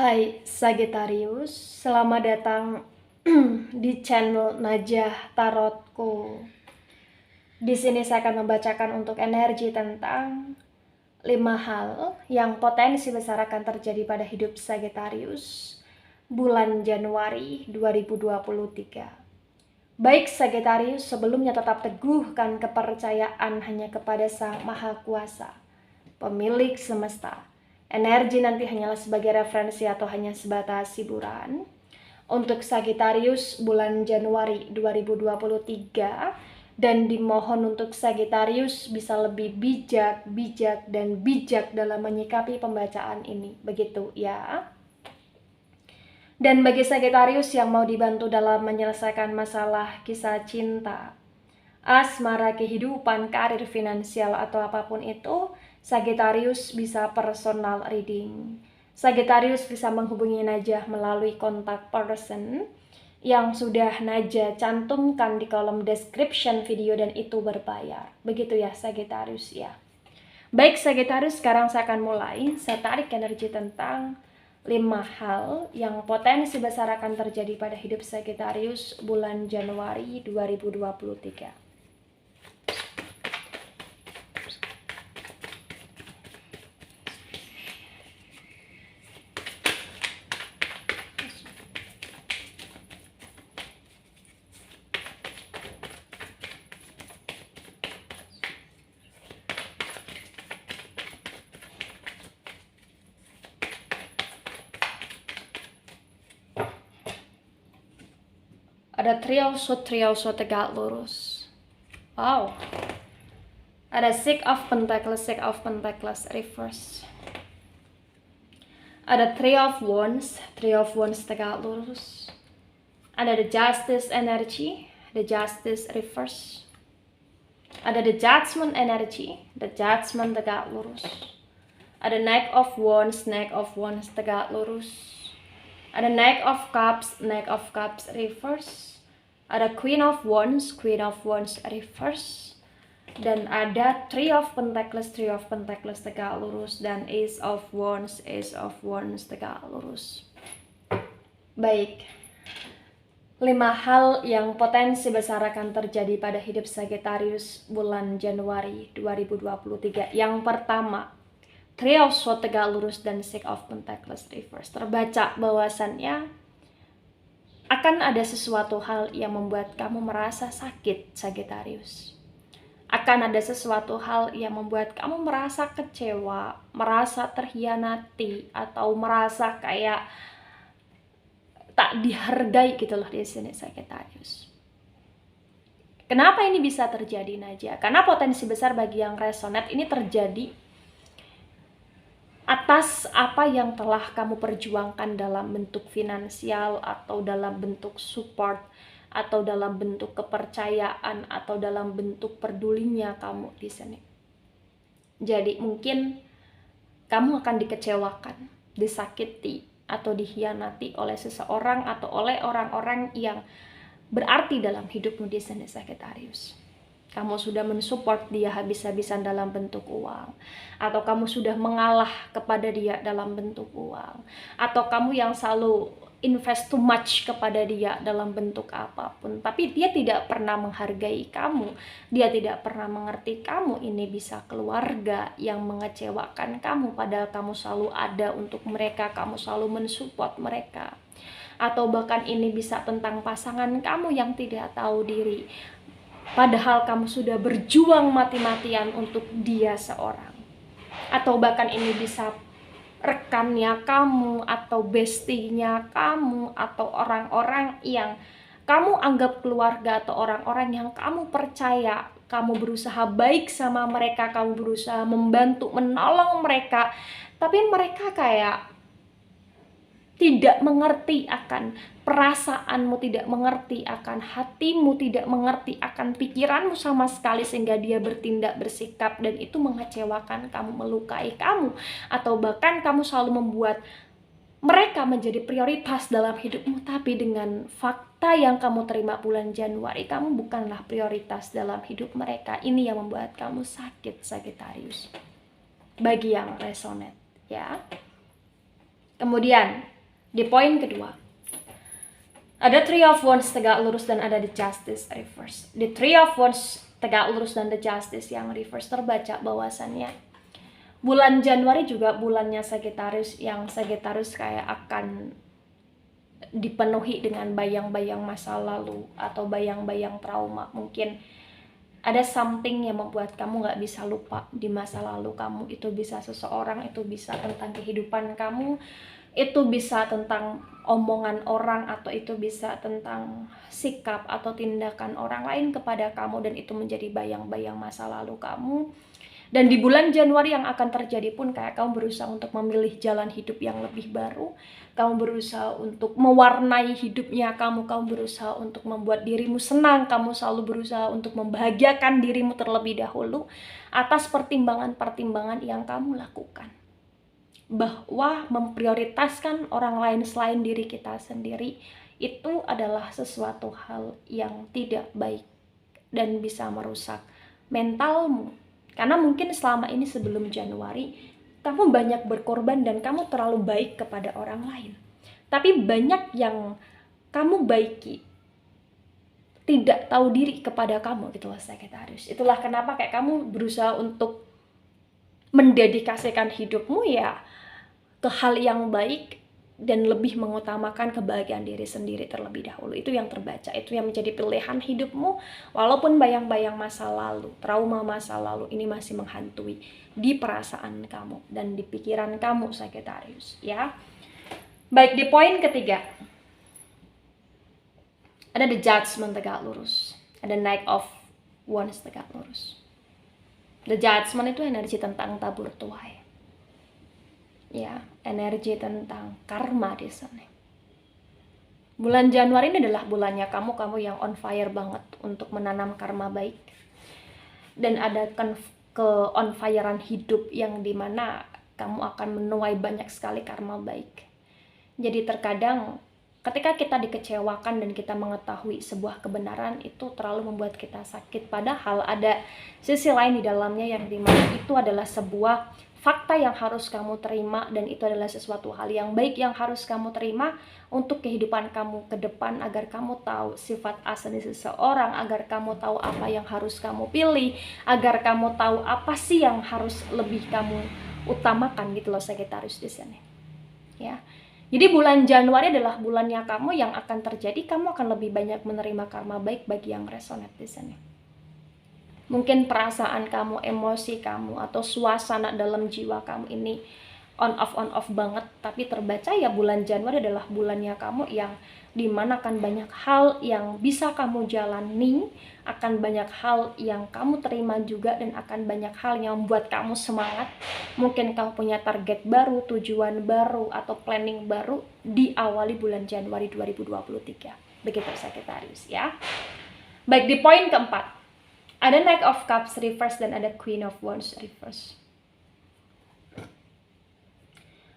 Hai Sagittarius, selamat datang di channel Najah Tarotku. Di sini saya akan membacakan untuk energi tentang 5 hal yang potensi besar akan terjadi pada hidup Sagittarius bulan Januari 2023. Baik Sagittarius, sebelumnya tetap teguhkan kepercayaan hanya kepada Sang Maha Kuasa, pemilik semesta. Energi nanti hanyalah sebagai referensi atau hanya sebatas hiburan. Untuk Sagittarius bulan Januari 2023, dan dimohon untuk Sagittarius bisa lebih bijak dalam menyikapi pembacaan ini. Begitu ya. Dan bagi Sagittarius yang mau dibantu dalam menyelesaikan masalah kisah cinta, asmara, kehidupan, karir, finansial, atau apapun itu, Sagittarius bisa personal reading. Sagittarius bisa menghubungi Najah melalui kontak person yang sudah Najah cantumkan di kolom description video, dan itu berbayar. Begitu ya Sagittarius ya. Baik Sagittarius, sekarang saya akan mulai. Saya tarik energi tentang 5 hal yang potensi besar akan terjadi pada hidup Sagittarius bulan Januari 2023. Ada triauso tegak lurus. Wow. Ada Six of Pentacles reverse. Ada Three of Wands tegak lurus. Ada the Justice energy, the Justice reverse. Ada the Judgment energy, the Judgment tegak lurus. Ada Knight of Wands tegak lurus. Ada Knight of Cups reverse. Ada Queen of Wands reverse. Dan ada Three of Pentacles tegak lurus. Dan Ace of Wands tegak lurus. Baik, 5 hal yang potensi besar akan terjadi pada hidup Sagittarius bulan Januari 2023. Yang pertama, triauso tegak lurus dan Six of Pentacles reverse. Terbaca bahwasannya akan ada sesuatu hal yang membuat kamu merasa sakit, Sagittarius. Akan ada sesuatu hal yang membuat kamu merasa kecewa, merasa terhianati, atau merasa kayak tak dihargai gitu loh di sini, Sagittarius. Kenapa ini bisa terjadi, Najah? Karena potensi besar bagi yang resonate ini terjadi atas apa yang telah kamu perjuangkan dalam bentuk finansial, atau dalam bentuk support, atau dalam bentuk kepercayaan, atau dalam bentuk pedulinya kamu di sini. Jadi mungkin kamu akan dikecewakan, disakiti, atau dihianati oleh seseorang atau oleh orang-orang yang berarti dalam hidupmu di sini, Sagittarius. Kamu sudah mensupport dia habis-habisan dalam bentuk uang, atau kamu sudah mengalah kepada dia dalam bentuk uang, atau kamu yang selalu invest too much kepada dia dalam bentuk apapun, tapi dia tidak pernah menghargai kamu, dia tidak pernah mengerti kamu. Ini bisa keluarga yang mengecewakan kamu, padahal kamu selalu ada untuk mereka, kamu selalu mensupport mereka. Atau bahkan ini bisa tentang pasangan kamu yang tidak tahu diri, padahal kamu sudah berjuang mati-matian untuk dia seorang. Atau bahkan ini bisa rekannya kamu, atau bestinya kamu, atau orang-orang yang kamu anggap keluarga, atau orang-orang yang kamu percaya. Kamu berusaha baik sama mereka, kamu berusaha membantu, menolong mereka, tapi mereka kayak tidak mengerti akan perasaanmu, tidak mengerti akan hatimu, tidak mengerti akan pikiranmu sama sekali, sehingga dia bertindak, bersikap, dan itu mengecewakan kamu, melukai kamu, atau bahkan kamu selalu membuat mereka menjadi prioritas dalam hidupmu, tapi dengan fakta yang kamu terima bulan Januari, kamu bukanlah prioritas dalam hidup mereka. Ini yang membuat kamu sakit, Sagittarius. Bagi yang resonate ya. Kemudian di poin kedua, ada Three of Wands tegak lurus dan ada the Justice reverse. Di Three of Wands tegak lurus dan the Justice yang reverse terbaca bahwasannya bulan Januari juga bulannya Sagittarius, yang Sagittarius kayak akan dipenuhi dengan bayang-bayang masa lalu atau bayang-bayang trauma. Mungkin ada something yang membuat kamu gak bisa lupa di masa lalu kamu. Itu bisa seseorang, itu bisa tentang kehidupan kamu, itu bisa tentang omongan orang, atau itu bisa tentang sikap atau tindakan orang lain kepada kamu, dan itu menjadi bayang-bayang masa lalu kamu. Dan di bulan Januari yang akan terjadi pun kayak kamu berusaha untuk memilih jalan hidup yang lebih baru, kamu berusaha untuk mewarnai hidupnya kamu berusaha untuk membuat dirimu senang, kamu selalu berusaha untuk membahagiakan dirimu terlebih dahulu atas pertimbangan-pertimbangan yang kamu lakukan. Bahwa memprioritaskan orang lain selain diri kita sendiri itu adalah sesuatu hal yang tidak baik dan bisa merusak mentalmu. Karena mungkin selama ini sebelum Januari, kamu banyak berkorban dan kamu terlalu baik kepada orang lain. Tapi banyak yang kamu baiki tidak tahu diri kepada kamu, gitu loh Sagittarius. Itulah kenapa kayak kamu berusaha untuk mendedikasikan hidupmu ya ke hal yang baik dan lebih mengutamakan kebahagiaan diri sendiri terlebih dahulu. Itu yang terbaca, itu yang menjadi pilihan hidupmu, walaupun bayang-bayang masa lalu, trauma masa lalu ini masih menghantui di perasaan kamu dan di pikiran kamu Sagittarius, ya. Baik, di poin ketiga ada the Judgment tegak lurus, ada Knight of Wands tegak lurus. The Judgment itu energi tentang tabur tuai, ya, energi tentang karma di sana. Bulan Januari ini adalah bulannya kamu yang on fire banget untuk menanam karma baik, dan ada ke on firean hidup yang dimana kamu akan menuai banyak sekali karma baik. Jadi terkadang ketika kita dikecewakan dan kita mengetahui sebuah kebenaran itu terlalu membuat kita sakit, padahal ada sisi lain di dalamnya yang dimana itu adalah sebuah fakta yang harus kamu terima, dan itu adalah sesuatu hal yang baik yang harus kamu terima untuk kehidupan kamu ke depan, agar kamu tahu sifat asli seseorang, agar kamu tahu apa yang harus kamu pilih, agar kamu tahu apa sih yang harus lebih kamu utamakan, gitu loh Sagittarius di sini, ya. Jadi bulan Januari adalah bulannya kamu yang akan terjadi, kamu akan lebih banyak menerima karma baik bagi yang resonate di sini. Mungkin perasaan kamu, emosi kamu, atau suasana dalam jiwa kamu ini on off banget, tapi terbaca ya bulan Januari adalah bulannya kamu yang dimana akan banyak hal yang bisa kamu jalani, akan banyak hal yang kamu terima juga, dan akan banyak hal yang membuat kamu semangat. Mungkin kamu punya target baru, tujuan baru, atau planning baru di awali bulan Januari 2023. Begitu Sagittarius, ya. Baik, di poin keempat ada Knight of Cups reverse dan ada Queen of Wands reverse.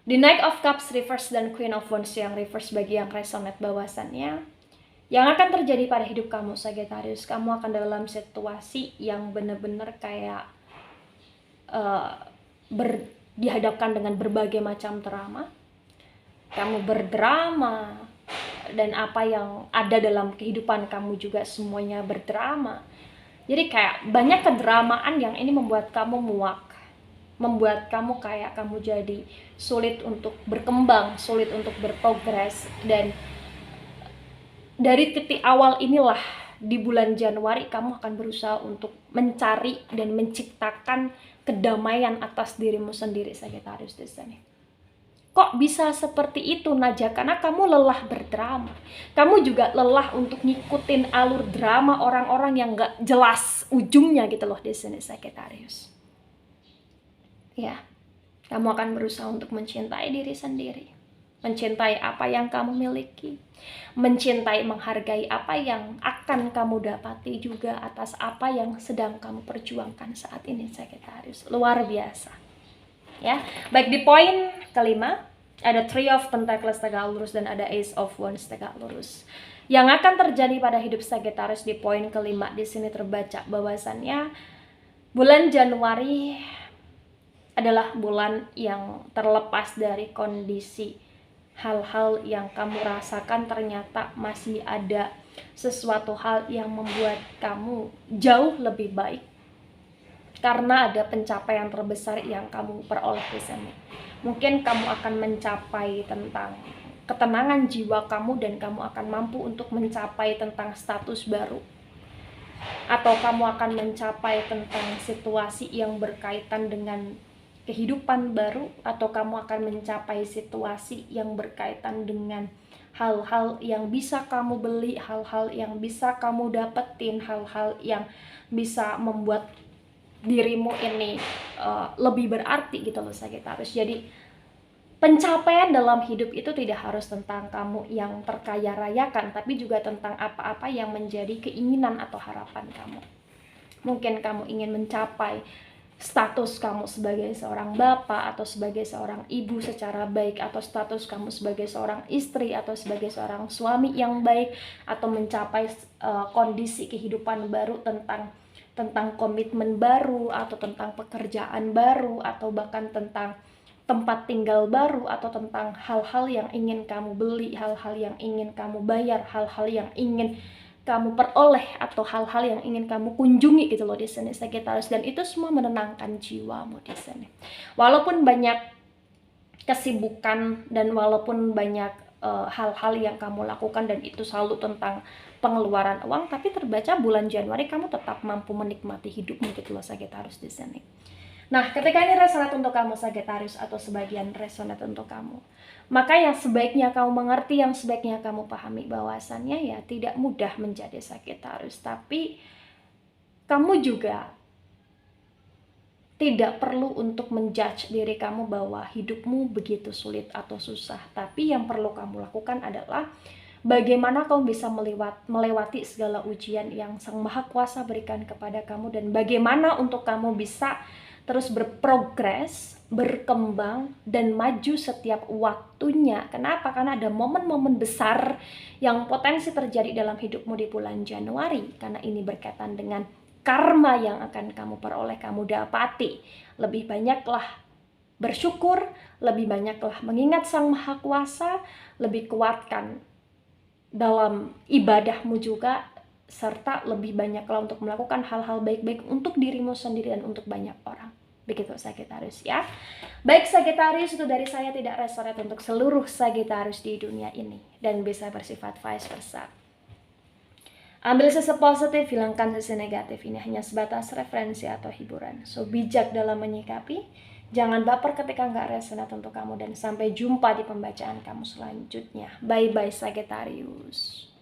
Di Knight of Cups reverse dan Queen of Wands yang reverse, bagi yang resonate bahwasannya yang akan terjadi pada hidup kamu Sagittarius, kamu akan dalam situasi yang benar-benar kayak dihadapkan dengan berbagai macam drama. Kamu berdrama, dan apa yang ada dalam kehidupan kamu juga semuanya berdrama. Jadi kayak banyak kedramaan yang ini membuat kamu muak, membuat kamu kayak kamu jadi sulit untuk berkembang, sulit untuk berprogres. Dan dari titik awal inilah di bulan Januari kamu akan berusaha untuk mencari dan menciptakan kedamaian atas dirimu sendiri Sagittarius di sini. Kok bisa seperti itu Naja? Karena kamu lelah berdrama. Kamu juga lelah untuk ngikutin alur drama orang-orang yang gak jelas ujungnya, gitu loh di sini Sagittarius. Ya, kamu akan berusaha untuk mencintai diri sendiri, mencintai apa yang kamu miliki, mencintai, menghargai apa yang akan kamu dapati juga atas apa yang sedang kamu perjuangkan saat ini Sagittarius. Luar biasa, ya. Baik, di poin kelima ada Three of Pentacles tegak lurus dan ada Ace of Wands tegak lurus. Yang akan terjadi pada hidup Sagittarius di poin kelima di sini terbaca bahwasannya bulan Januari adalah bulan yang terlepas dari kondisi hal-hal yang kamu rasakan ternyata masih ada sesuatu hal yang membuat kamu jauh lebih baik karena ada pencapaian terbesar yang kamu peroleh di sini. Mungkin kamu akan mencapai tentang ketenangan jiwa kamu dan kamu akan mampu untuk mencapai tentang status baru, atau kamu akan mencapai tentang situasi yang berkaitan dengan kehidupan baru, atau kamu akan mencapai situasi yang berkaitan dengan hal-hal yang bisa kamu beli, hal-hal yang bisa kamu dapetin, hal-hal yang bisa membuat dirimu ini lebih berarti gitu loh Sagittarius. Jadi pencapaian dalam hidup itu tidak harus tentang kamu yang terkaya rayakan, tapi juga tentang apa-apa yang menjadi keinginan atau harapan kamu. Mungkin kamu ingin mencapai status kamu sebagai seorang bapak atau sebagai seorang ibu secara baik, atau status kamu sebagai seorang istri atau sebagai seorang suami yang baik, atau mencapai kondisi kehidupan baru tentang komitmen baru, atau tentang pekerjaan baru, atau bahkan tentang tempat tinggal baru, atau tentang hal-hal yang ingin kamu beli, hal-hal yang ingin kamu bayar, hal-hal yang ingin kamu peroleh, atau hal-hal yang ingin kamu kunjungi gitu loh di sini Sagittarius. Dan itu semua menenangkan jiwamu di sini. Walaupun banyak kesibukan dan walaupun banyak hal-hal yang kamu lakukan dan itu selalu tentang pengeluaran uang, tapi terbaca bulan Januari kamu tetap mampu menikmati hidupmu gitu loh Sagittarius di sini. Nah, ketika ini resonate untuk kamu Sagittarius, atau sebagian resonate untuk kamu, maka yang sebaiknya kamu mengerti, yang sebaiknya kamu pahami bahwasannya ya tidak mudah menjadi Sagittarius, tapi kamu juga tidak perlu untuk menjudge diri kamu bahwa hidupmu begitu sulit atau susah. Tapi yang perlu kamu lakukan adalah bagaimana kamu bisa melewati segala ujian yang Sang Maha Kuasa berikan kepada kamu, dan bagaimana untuk kamu bisa terus berprogres, berkembang, dan maju setiap waktunya. Kenapa? Karena ada momen-momen besar yang potensi terjadi dalam hidupmu di bulan Januari. Karena ini berkaitan dengan karma yang akan kamu peroleh, kamu dapati. Lebih banyaklah bersyukur, lebih banyaklah mengingat Sang Maha Kuasa, lebih kuatkan dalam ibadahmu juga, serta lebih banyaklah untuk melakukan hal-hal baik-baik untuk dirimu sendiri dan untuk banyak orang. Begitu Sagittarius ya. Baik Sagittarius, itu dari saya, tidak resonate untuk seluruh Sagittarius di dunia ini dan bisa bersifat vice versa. Ambil sisi positif, hilangkan sisi negatif. Ini hanya sebatas referensi atau hiburan. So, bijak dalam menyikapi. Jangan baper ketika nggak resonate untuk kamu. Dan sampai jumpa di pembacaan kamu selanjutnya. Bye-bye Sagittarius.